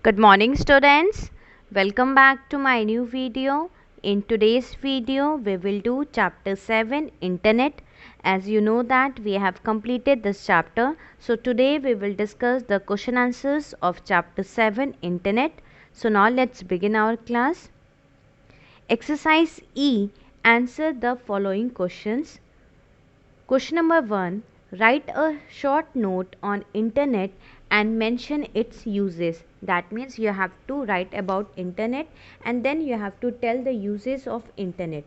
Good morning students. Welcome back to my new video. In today's video we will do chapter 7 Internet. As you know that we have completed this chapter. So today we will discuss the question answers of chapter 7 Internet. So now let's begin our class. Exercise E. Answer the following questions. Question number 1. Write a short note on internet and mention its uses. That means you have to write about internet and then you have to tell the uses of internet.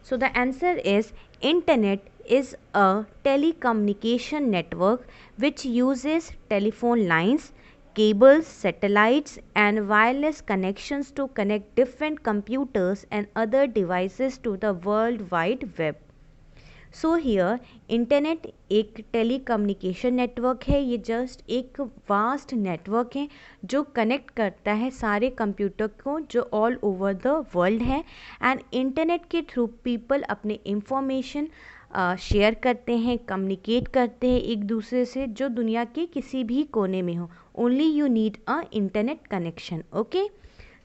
So the answer is internet is a telecommunication network which uses telephone lines, cables, satellites and wireless connections to connect different computers and other devices to the World Wide Web. So here internet एक telecommunication network है. ये just एक vast network है जो connect करता है सारे computer को जो ऑल ओवर द वर्ल्ड है. एंड इंटरनेट के थ्रू पीपल अपने इंफॉर्मेशन शेयर करते हैं, कम्युनिकेट करते हैं एक दूसरे से जो दुनिया के किसी भी कोने में हो. Only you need a internet connection. Okay.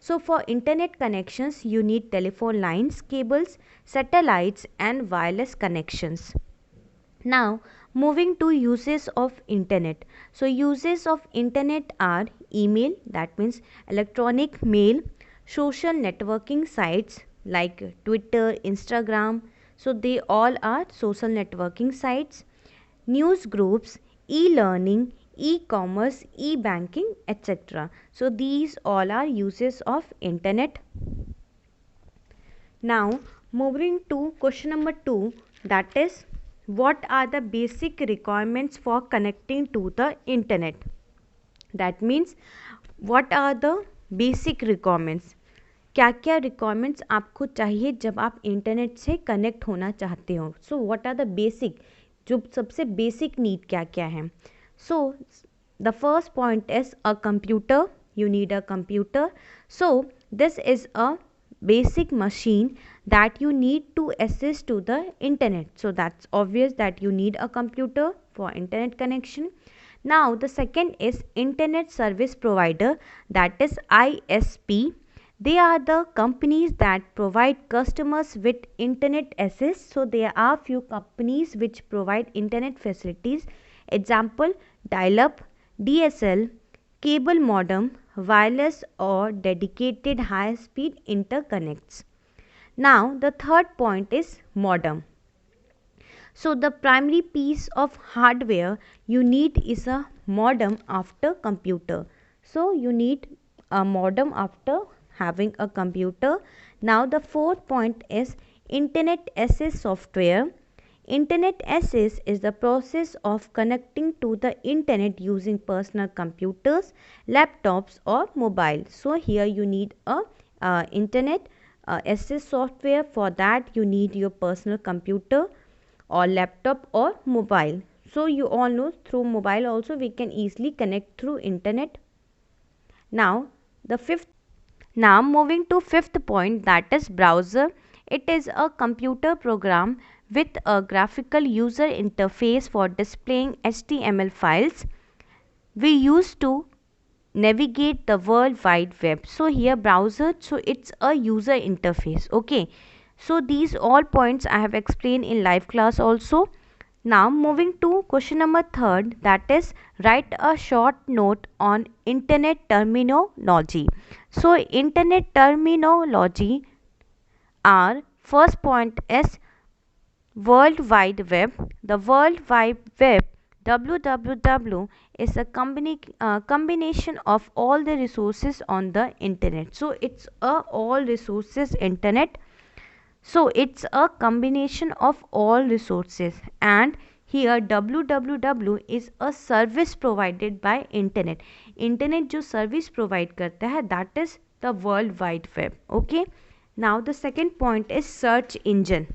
So for internet connections you need telephone lines, cables, satellites and wireless connections. Now moving to uses of internet. So uses of internet are email, that means electronic mail, social networking sites like Twitter, Instagram, so they all are social networking sites, news groups, e-learning, e-commerce, e-banking, etc. So these all are uses of internet. Now moving to question number 2, that is what are the basic requirements for connecting to the internet. That means what are the basic requirements. क्या क्या requirements आपको चाहिए जब आप internet से connect होना चाहते हो. So what are the basic, जो सबसे बेसिक नीड क्या क्या है. So the first point is a computer. You need a computer. So this is a basic machine that you need to access to the internet. So that's obvious that you need a computer for internet connection. Now the second is internet service provider, that is ISP. They are the companies that provide customers with internet access. So there are few companies which provide internet facilities. Example, dial-up, DSL, cable modem, wireless or dedicated high-speed interconnects. Now the third point is modem. So the primary piece of hardware you need is a modem after computer. So you need a modem after having a computer. Now the fourth point is internet access software. Internet access is the process of connecting to the internet using personal computers, laptops or mobile. So here you need a internet access software. For that you need your personal computer or laptop or mobile. So you all know through mobile also we can easily connect through internet. Now moving to fifth point, that is browser. It is a computer program with a graphical user interface for displaying HTML files we use to navigate the World Wide Web. So here browser, so it's a user interface. Okay, so these all points I have explained in live class also. Now moving to question number 3, that is write a short note on internet terminology. So internet terminology are, first point is World Wide Web. The World Wide Web, WWW, is a combination of all the resources on the internet. So it's a all resources internet. So it's a combination of all resources, and here www is a service provided by internet. Internet जो service provide करता है, that is the World Wide Web. Okay. Now the second point is search engine.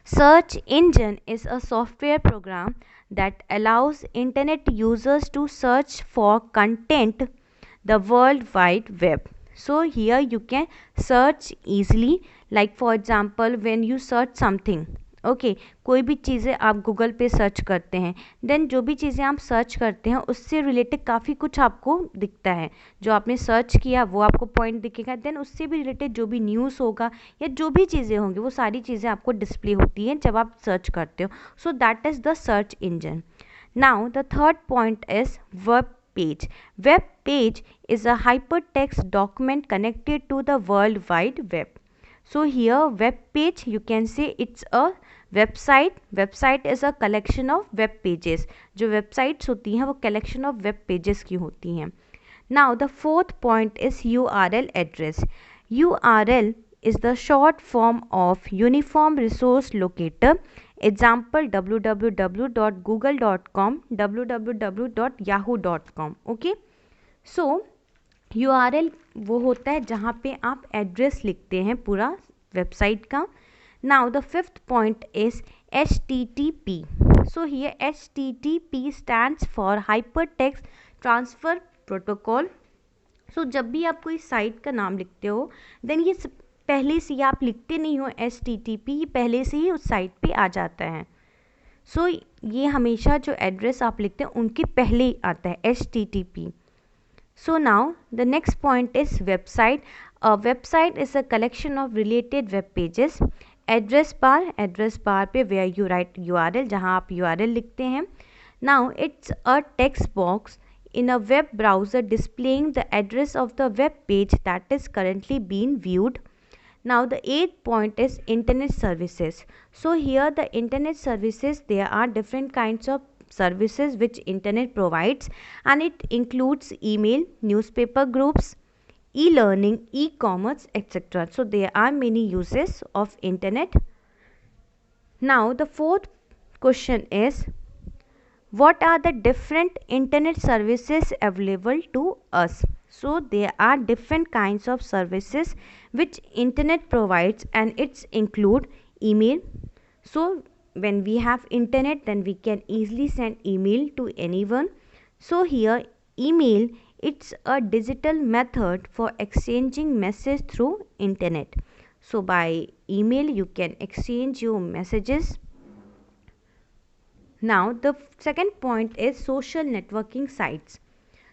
Search engine is a software program that allows internet users to search for content the World Wide Web. So here you can search easily, like for example when you search something okay कोई भी चीज़ें आप Google पे search करते हैं, then जो भी चीज़ें आप सर्च करते हैं उससे रिलेटेड काफ़ी कुछ आपको दिखता है। जो आपने सर्च किया वो आपको पॉइंट दिखेगा, देन उससे भी रिलेटेड जो भी न्यूज़ होगा या जो भी चीज़ें होंगी वो सारी चीज़ें आपको डिस्प्ले होती हैं जब आप सर्च करते हो। So that is the search engine. Now the third point is web page. Web page is a hypertext document connected to the World Wide Web. So here web page, you can say it's a website. Website is a collection of web pages. जो websites होती हैं वो collection of web pages की होती हैं. Now the fourth point is URL address. URL is the short form of Uniform Resource Locator. Example www.google.com, www.yahoo.com. Okay, so URL वो होता है जहाँ पे आप एड्रेस लिखते हैं पूरा वेबसाइट का. Now the fifth point is HTTP. So here HTTP stands for hypertext transfer protocol. So जब भी आप कोई साइट का नाम लिखते हो देन ये पहले से ही आप लिखते नहीं हो HTTP, ये पहले से ही उस साइट पे आ जाता है. सो ये हमेशा जो एड्रेस आप लिखते हैं उनके पहले ही आता है HTTP. So now the next point is website. A website is a collection of related web pages. Address bar पे where you write URL, जहाँ आप URL लिखते हैं. Now it's a text box in a web browser displaying the address of the web page that is currently being viewed. Now the eighth point is internet services. So here the internet services, there are different kinds of services which internet provides, and it includes email, newspaper groups, e-learning, e-commerce, etc. So there are many uses of internet. Now the fourth question is, what are the different internet services available to us? So there are different kinds of services which internet provides, and it's include email. So when we have internet, then we can easily send email to anyone. So here email, it's a digital method for exchanging message through internet. So by email you can exchange your messages. Now the second point is social networking sites.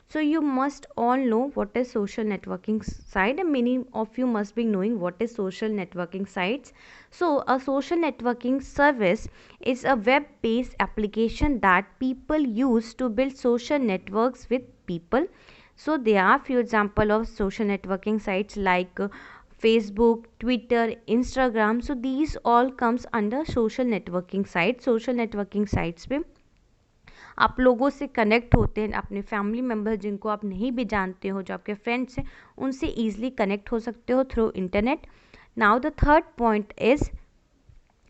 So you must all know what is social networking site, and many of you must be knowing what is social networking sites. So a social networking service is a web-based application that people use to build social networks with people. So there are few example of social networking sites like Facebook, Twitter, Instagram. So these all comes under social networking sites. Social networking sites पे आप लोगों से connect होते हैं, अपने family member जिनको आप नहीं भी जानते हो, जो आपके फ्रेंड्स हैं, उनसे ईजिली कनेक्ट हो सकते हो through internet. Now the third point is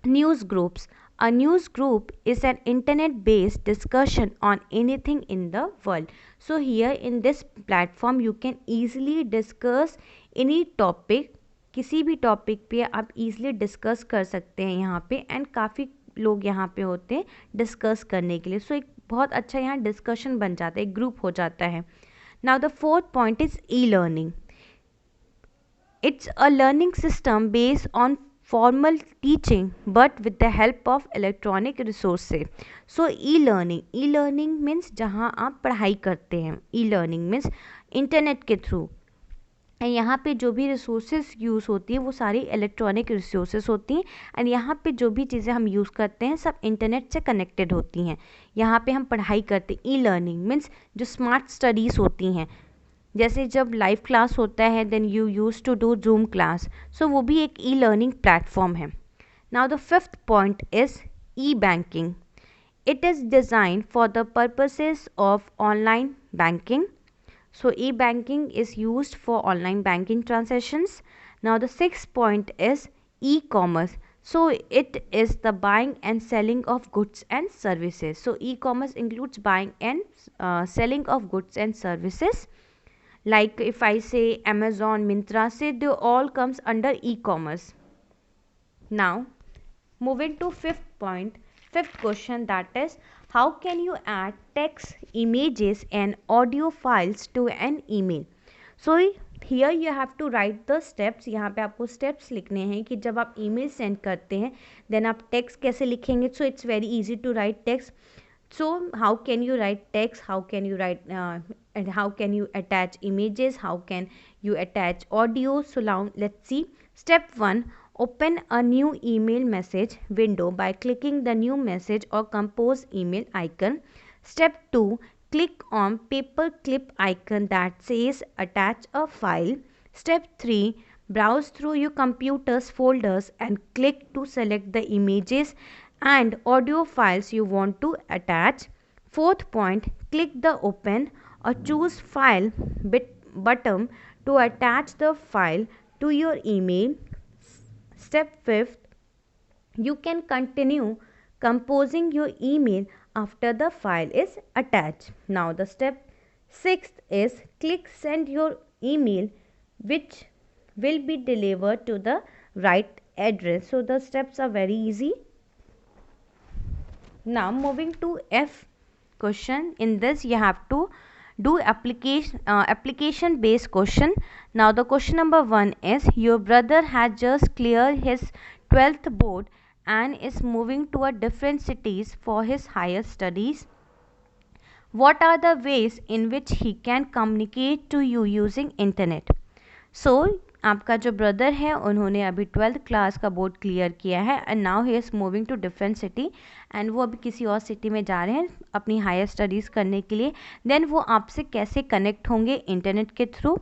news groups. A news group is an internet-based discussion on anything in the world. So here in this platform you can easily discuss any topic. किसी भी topic पे आप easily discuss कर सकते हैं यहाँ पे, and काफ़ी लोग यहाँ पे होते हैं डिस्कस करने के लिए. सो एक बहुत अच्छा यहाँ डिस्कशन बन जाता है, एक ग्रुप हो जाता है. Now the fourth point is e-learning. It's a learning system based on formal teaching but with the help of electronic resources. So e-learning means जहाँ आप पढ़ाई करते हैं. e-learning means इंटरनेट के थ्रू. एंड यहाँ पे जो भी रिसोर्सेज यूज़ होती है वो सारी इलेक्ट्रॉनिक रिसोर्सेज होती हैं, एंड यहाँ पे जो भी चीज़ें हम यूज़ करते हैं सब इंटरनेट से कनेक्टेड होती हैं. यहाँ पे हम पढ़ाई करते हैं. ई-लर्निंग मीन्स जो स्मार्ट स्टडीज़ होती हैं, जैसे जब लाइव क्लास होता है then you use to do Zoom class. So वो भी एक ई-लर्निंग प्लेटफॉर्म है. Now the fifth point is e-banking. It is design for the purposes of online banking. So e-banking is used for online banking transactions. Now the sixth point is e-commerce. So it is the buying and selling of goods and services. So e-commerce includes buying and selling of goods and services. Like if I say Amazon, Myntra, say they all comes under e-commerce. Now moving to fifth question, that is, how can you add text, images and audio files to an email? So here you have to write the steps, यहाँ पे आपको steps लिखने हैं कि जब आप email send करते हैं देन आप टेक्स्ट कैसे लिखेंगे. So it's very easy to write text. So how can you write text, how can you write and how can you attach images, how can you attach audio. So now let's see. Step 1, open a new email message window by clicking the new message or compose email icon. Step 2, click on paper clip icon that says attach a file. Step 3, browse through your computer's folders and click to select the images and audio files you want to attach. Fourth point, click the open or choose file button to attach the file to your email. Step 5th, you can continue composing your email after the file is attached. Now the step 6th is click send your email, which will be delivered to the right address. So the steps are very easy. Now moving to F question. In this you have to do application based question. Now the question number 1 is, your brother has just cleared his 12th board and is moving to a different cities for his higher studies. What are the ways in which he can communicate to you using internet? So आपका जो brother है उन्होंने अभी 12th class का board clear किया है and now he is moving to different city and वो अभी किसी और सिटी में जा रहे हैं अपनी हायर स्टडीज़ करने के लिए. देन वो आपसे कैसे कनेक्ट होंगे? इंटरनेट के थ्रू.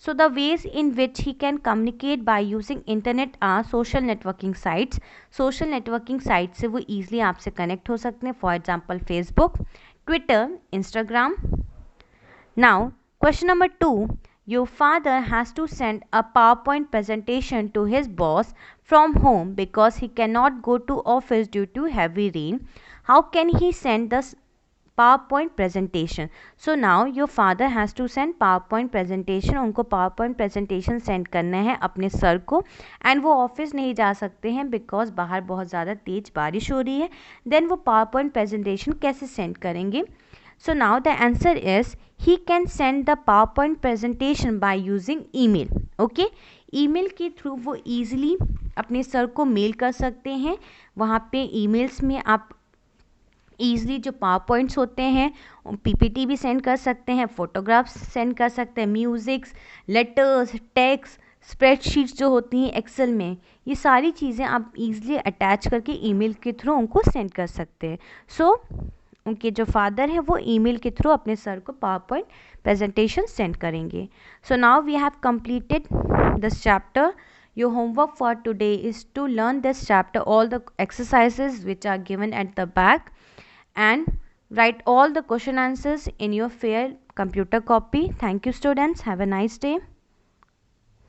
So the ways in which he can communicate by using internet are social networking sites. Social networking site से वो ईजिली आपसे कनेक्ट हो सकते हैं. For example Facebook, Twitter, Instagram. Now question number 2, your father has to send a PowerPoint presentation to his boss from home because he cannot go to office due to heavy rain. How can he send the PowerPoint presentation? So now your father has to send PowerPoint presentation. उनको PowerPoint presentation send करना है अपने sir को and वो office नहीं जा सकते हैं बिकॉज बाहर बहुत ज़्यादा तेज़ बारिश हो रही है. देन वो PowerPoint presentation कैसे सेंड करेंगे? So now the answer is he can send the PowerPoint presentation by using email. Okay, email के थ्रू वो easily अपने सर को मेल कर सकते हैं. वहाँ पे emails में आप easily जो PowerPoints होते हैं PPT भी सेंड कर सकते हैं, फोटोग्राफ्स सेंड कर सकते हैं, म्यूज़िक्स, लेटर्स, टेक्स्ट, स्प्रेडशीट्स जो होती हैं एक्सेल में, ये सारी चीज़ें आप easily अटैच करके ईमेल के थ्रू उनको सेंड कर सकते हैं. सो उनके जो फादर हैं वो ईमेल के थ्रू अपने सर को पावरपॉइंट प्रेजेंटेशन सेंड करेंगे. So now we have completed this chapter. Your homework for today is to learn this chapter, all the exercises which are given at the back, and write all the question answers in your fair computer copy. Thank you students. Have a nice day.